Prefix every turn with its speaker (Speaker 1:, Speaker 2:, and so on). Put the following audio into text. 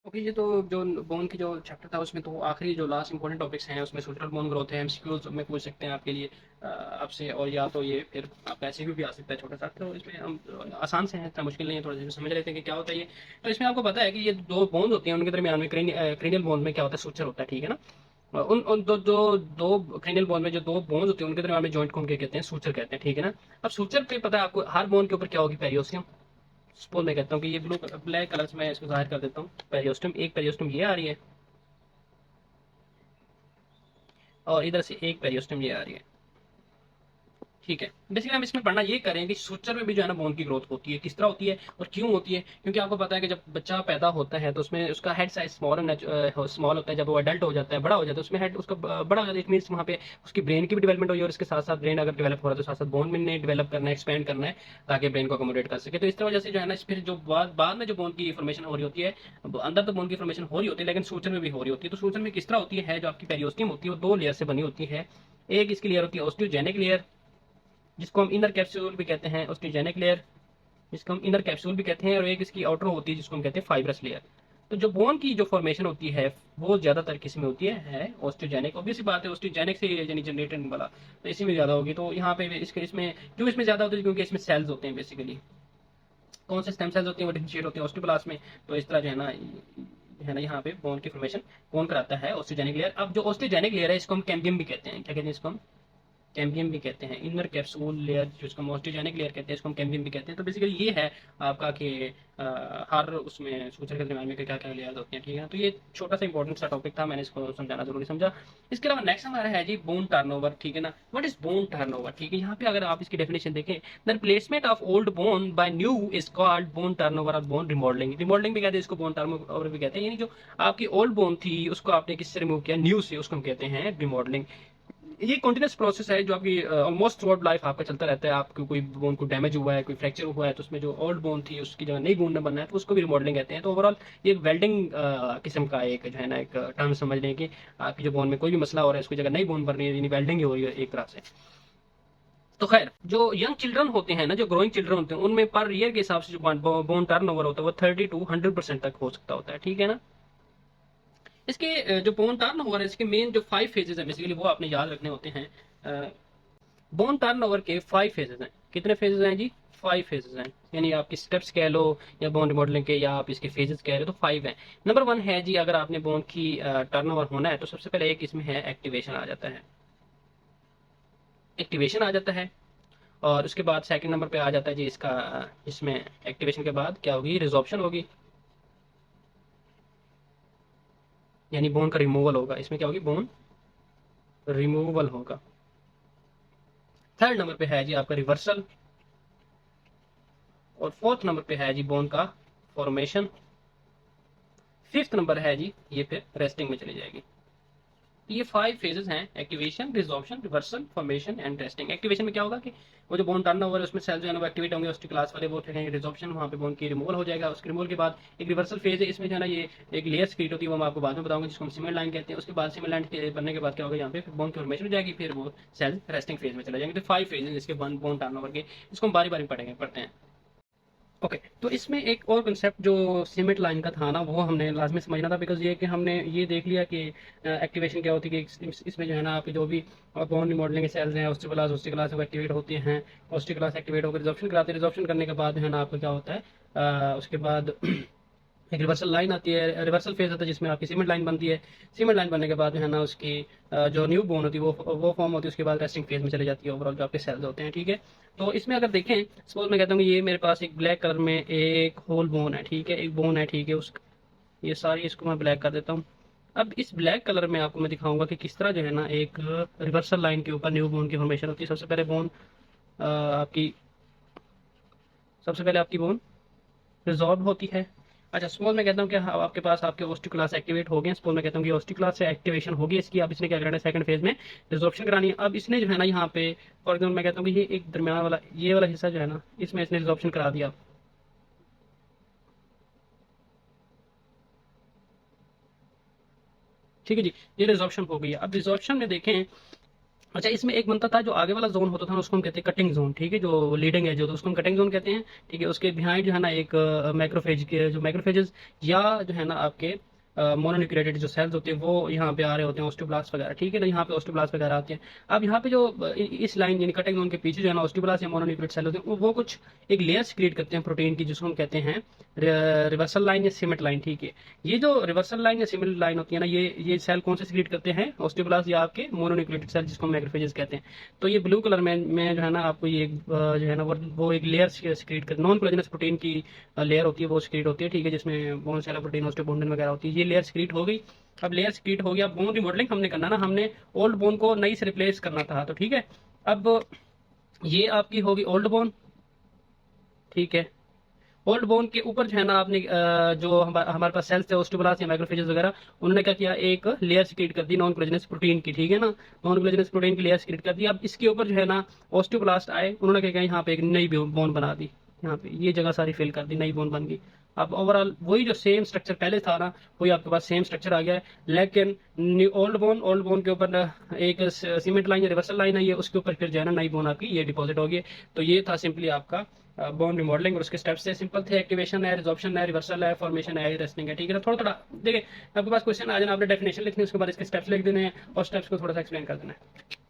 Speaker 1: Okay, ये तो जो बोन की जो चैप्टर था उसमें तो आखिरी जो लास्ट इंपॉर्टेंट टॉपिक्स हैं उसमें सोशल बोन ग्रोथ है, एमसीक्यूज में पूछ सकते हैं आपके लिए आपसे, और या तो ये फिर आप ऐसे भी आ सकता है छोटा सा, तो इसमें हम आसान से हैं, इतना मुश्किल नहीं है, थोड़ा सा समझ लेते हैं कि क्या होता है ये। तो इसमें आपको पता है कि ये दो बोन्स होती हैं, उनके दरमियान में क्रेनियल बोन में क्या होता है, सूचर होता है, ठीक है ना। उन उन दो दो दो क्रेनियल बोन में जो दो बोन्स होते हैं उनके दरमियान में जॉइंट को हम क्या कहते हैं, सूचर कहते हैं, ठीक है ना। अब सूचर पे पता है आपको हर बोन के ऊपर क्या होगी, पेरियोस्टियम। सपोज मैं कहता हूँ कि ये ब्लू ब्लैक कलर से मैं इसको जाहिर कर देता हूँ, पेरियोस्टियम, एक पेरियोस्टियम ये आ रही है और इधर से एक पेरियोस्टम ये आ रही है, ठीक है। बेसिकली हम इसमें पढ़ना ये करें कि सूचर में भी जो है ना बोन की ग्रोथ होती है, किस तरह होती है और क्यों होती है। क्योंकि आपको पता है कि जब बच्चा पैदा होता है तो उसमें उसका हेड साइज स्मॉल होता है, जब वो अडल्ट हो जाता है, बड़ा हो जाता है, उसमें हेड उसका बड़ा हो जाता है, इट मीन्स वहाँ पे उसकी ब्रेन की भी डेवलपमेंट हुई है, और इसके साथ साथ ब्रेन अगर डेवलप हो रहा है तो साथ साथ बोन में ने डेवलप करना है, एक्सपेंड करना है, ताकि ब्रेन को अकोमोडेट कर सके। तो इस तरह वजह से जो है ना फिर जो बाद में जो बोन की फॉर्मेशन हो रही होती है, अंदर तो बोन की फॉर्मेशन हो रही होती है लेकिन सूचर में भी हो रही होती है। तो सूचर में किस तरह होती है, जो आपकी पेरियोस्टियम होती है वो दो लेयर से बनी होती है। एक इसकी लेयर होती है ऑस्टियोजेनिक लेयर, जिसको हम इनर कैप्सूल भी कहते हैं, ऑस्टियोजेनिक लेयर जिसको हम इनर कैप्सूल भी कहते हैं, और एक इसकी आउटर होती है जिसको हम कहते हैं फाइब्रस लेयर। तो जो बोन की जो फॉर्मेशन होती है वो ज्यादातर किस में होती है ऑस्टियोजेनिक। ऑब्वियस बात है, ऑस्टियोजेनिक से यानी जनरेटेड वाला, तो इसी में ज्यादा होगी। तो यहाँ पे इसके इसमें क्यों इसमें ज्यादा होती है, क्योंकि इसमें सेल्स होते हैं बेसिकली। कौन से स्टेम सेल्स होते हैं वो डिफरेंशिएट होते हैं ऑस्टियोब्लास्ट में। तो इस तरह जो है ना यहाँ पे बोन की फॉर्मेशन कौन कराता है, ऑस्टियोजेनिक लेयर। अब जो ऑस्टियोजेनिक लेयर है इसको हम कैम्बियम भी कहते हैं, क्या कहते हैं इसको हम, कैम्बियम भी कहते हैं। इनर कैप्सूल लेयर जिसको मोस्टिजेनिक लेयर कहते हैं, इसको हम कैम्बियम भी कहते हैं। तो बेसिकली ये है आपका कि हर उसमें सूचर के दरमियान में क्या क्या लेयर्स होती हैं, ठीक है। तो ये छोटा सा इंपॉर्टेंट सा टॉपिक था, मैंने इसको समझाना जरूरी समझा। इसके अलावा नेक्स्ट हमारा है जी बोन टर्नओवर, ठीक है ना। व्हाट इज बोन टर्नओवर, ठीक है। यहाँ पे अगर आप इसकी डेफिनेशन देखें, the replacement of old bone by new is called bone turnover और बोन रिमॉडलिंग। रिमॉडलिंग भी कहते हैं इसको, बोन टर्नओवर भी कहते हैं, यानी जो आपकी ओल्ड बोन थी उसको आपने किससे रिमूव किया, न्यू से, उसको हम कहते हैं रिमॉडलिंग। ये कंटिन्यूस प्रोसेस है जो आपकी ऑलमोस्ट थ्रू आउट लाइफ आपका चलता रहता है। आपको कोई बोन को डैमेज हुआ है, कोई फ्रैक्चर हुआ है, तो उसमें जो ओल्ड बोन थी उसकी जगह नई बोन बनना है, तो उसको भी रिमॉडलिंग कहते हैं। तो ओवरऑल ये वेल्डिंग किस्म का एक जो है ना एक टर्म समझ लें कि आपकी जो बोन में कोई भी मसला हो रहा है उसकी जगह नई बोन बन रही है, यानी वेल्डिंग ही हो रही है एक तरह से। तो खैर, जो यंग चिल्ड्रन होते हैं ना, जो ग्रोइंग चिल्ड्रन होते हैं, उनमें पर ईयर के हिसाब से जो बोन टर्न ओवर होता है वो 30 to 100% तक हो सकता होता है, ठीक है ना। इसके जो बोन टर्न ओवर है, इसके मेन जो 5 फेजेस है बेसिकली वो आपने याद रखने होते हैं। बोन टर्नओवर के 5 फेजेस हैं। कितने फेजेस हैं जी, 5 फेजेस हैं, यानी आपकी स्टेप्स कह लो या बोन रिमॉडलिंग के, या आप इसके फेजेस कह रहे हो, तो 5 हैं। नंबर 1 है जी, अगर आपने बोन की टर्नओवर होना है तो सबसे पहले एक इसमें है एक्टिवेशन आ जाता है, एक्टिवेशन आ जाता है। और उसके बाद सेकंड नंबर पे आ जाता है जी इसका, इसमें एक्टिवेशन के बाद क्या होगी, रिजॉर्प्शन होगी, यानी बोन का रिमूवल होगा। इसमें क्या होगी, बोन रिमूवल होगा। थर्ड नंबर पे है जी आपका रिवर्सल, और फोर्थ नंबर पे है जी बोन का फॉर्मेशन। फिफ्थ नंबर है जी ये फिर रेस्टिंग में चली जाएगी। ये 5 फेजेस हैं, activation, resorption, reversal, formation and resting. Activation में क्या होगा कि वो जो बोन टर्न ओवर है उसमें सेल जो है ना वो एक्टिवेट होंगे, उसकी क्लास वाले वो ठहरेंगे। रिजॉर्प्शन, वहाँ पे बोन की रिमूवल हो जाएगा। उसके रिमूवल के बाद एक रिवर्सल फेज है, इसमें जो है ना ये एक लेयर क्रिएट होती है, वो मैं आपको बाद में बताऊंगा, जिसको हम सीमेंट लाइन कहते हैं। उसके बाद सीमेंट लाइन के बनने के बाद क्या होगा, यहाँ पे बोन की फॉर्मेशन हो जाएगी, फिर वो सेल रेस्टिंग फेज में चले जाएंगे। तो 5 फेजेस इसके बोन टर्न ओवर के, इसको हम बारी बारी पढ़ते हैं। ओके, तो इसमें एक और कंसेप्ट जो सीमेंट लाइन का था ना, वो हमने लाजमी समझना था, बिकॉज ये कि हमने ये देख लिया कि एक्टिवेशन क्या होती है, कि इसमें जो है ना आपके जो भी बोन रिमॉडलिंग के सेल्स हैं, ऑस्टियोक्लास्ट वो एक्टिवेट होते हैं। ऑस्टियोक्लास्ट एक्टिवेट होकर रिजॉर्प्शन कराते हैं, रिजॉर्प्शन करने के बाद जो है ना आपका क्या होता है, उसके बाद एक रिवर्सल लाइन आती है, रिवर्सल फेज आता है जिसमें आपकी सीमेंट लाइन बनती है। सीमेंट लाइन बनने के बाद जो है ना उसकी जो न्यू बोन होती है वो फॉर्म होती है, उसके बाद रेस्टिंग फेज में चली जाती है ओवरऑल जो आपके सेल्स होते हैं, ठीक है। तो इसमें अगर देखें, सपोज मैं कहता हूँ कि ये मेरे पास एक ब्लैक कलर में एक होल बोन है, ठीक है, एक बोन है, ठीक है, उस ये सारी इसको मैं ब्लैक कर देता हूँ। अब इस ब्लैक कलर में आपको मैं दिखाऊंगा कि किस तरह जो है ना एक रिवर्सल लाइन के ऊपर न्यू बोन की फॉर्मेशन होती है। आपकी सबसे पहले आपकी बोन रिजॉल्व होती है। अच्छा, सपोज मैं कहता हूँ कि हाँ, आपके पास आपके ऑस्टियोक्लास्ट एक्टिवेट हो गए। सपोज मैं कहता हूँ कि ऑस्टियोक्लास्ट से एक्टिवेशन होगी इसकी, अब इसने क्या करना है, सेकंड फेज में रिजॉर्प्शन करानी है। अब इसने जो है ना यहाँ पे फॉर एग्जाम्पल मैं कहता हूँ कि ये एक दरमियान वाला ये वाला हिस्सा जो है ना, इसमें इसने रिजॉर्प्शन करा दिया। ठीक है जी, ये रिजॉर्प्शन हो गई है। अब रिजॉर्प्शन में देखें अच्छा, इसमें एक बनता था जो आगे वाला जोन होता था ना, उसको हम कहते हैं कटिंग जोन, ठीक है, जो लीडिंग एज होता है उसको हम कटिंग जोन कहते हैं, ठीक है। उसके बिहाइंड जो है ना एक मैक्रोफेज के जो मैक्रोफेजेस या जो है ना आपके मोनोन्यूक्लिएटेड जो सेल्स होते हैं वो यहाँ पे आ रहे होते हैं, ऑस्टियोब्लास्ट वगैरह, ठीक है ना, यहाँ पे ऑस्टियोब्लास्ट वगैरह आते हैं। अब यहाँ पे जो इस लाइन यानी कटिंग जोन के पीछे जो है ना ऑस्टियोब्लास्ट या मोनोन्यूक्लिएटेड सेल होते हैं वो कुछ एक लेयर्स क्रिएट करते हैं प्रोटीन की, जिसको हम कहते हैं रिवर्सल लाइन या सिमेट लाइन, ठीक है। ये जो रिवर्सल लाइन या सिमिलर लाइन होती है ना, ये सेल कौन से सीक्रेट करते हैं, ऑस्टियोब्लास्ट या आपके मोनोन्यूक्लिएटेड सेल, जिसको मैक्रोफेजेस कहते हैं। तो ये ब्लू कलर में जो है ना आपको ये जो है ना वो एक लेयर सीक्रेट कर, नॉन कोलेजनस प्रोटीन की लेयर होती है, वो सीक्रेट होती है, ठीक है, जिसमें बोन सेल प्रोटीन ऑस्टियोबोंडिन वगैरह होती है। ये लेयर सीक्रेट हो गई। अब लेयर सीक्रेट हो गया, बोन रिमॉडलिंग हमने करना ना, हमने ओल्ड बोन को नई से रिप्लेस करना था, तो ठीक है। अब ये आपकी होगी ओल्ड बोन, ठीक है। ओल्ड बोन के ऊपर जो है ना आपने जो हमारे पास सेल्स थे ऑस्टियोब्लास्ट या मैक्रोफेजेस वगैरह, उन्होंने क्या किया, एक लेयर क्रिएट कर दी नॉन कोलेजनस प्रोटीन की, ठीक है ना, नॉन कोलेजनस प्रोटीन की लेयर क्रिएट कर दी। अब इसके ऊपर जो है ना ऑस्टियोब्लास्ट आए, उन्होंने क्या किया, यहाँ पे एक नई बोन बना दी, यहाँ पे ये जगह सारी फिल कर दी, नई बोन बन गई। अब ओवरऑल वही जो सेम स्ट्रक्चर पहले था ना, वही आपके पास सेम स्ट्रक्चर आ गया है, लेकिन ओल्ड बोन के ऊपर एक सीमेंट लाइन या रिवर्सल लाइन आई है, उसके ऊपर फिर जो है ना नई बोन आपकी ये डिपॉजिट होगी। तो ये था सिंपली आपका बोन रिमॉडलिंग, और उसके स्टेप्स से सिंपल थे, एक्टिवेशन है, रिजॉर्प्शन है, रिवर्सल है, फॉर्मेशन है, रेस्टिंग है, ठीक है ना। थोड़ा थोड़ा देखिए, आपके पास क्वेश्चन आ जाना, आपने डेफिनेशन लिखनी है, उसके बाद इसके स्टेप्स लिख देने हैं और स्टेप्स को थोड़ा सा एक्सप्लेन कर देना है।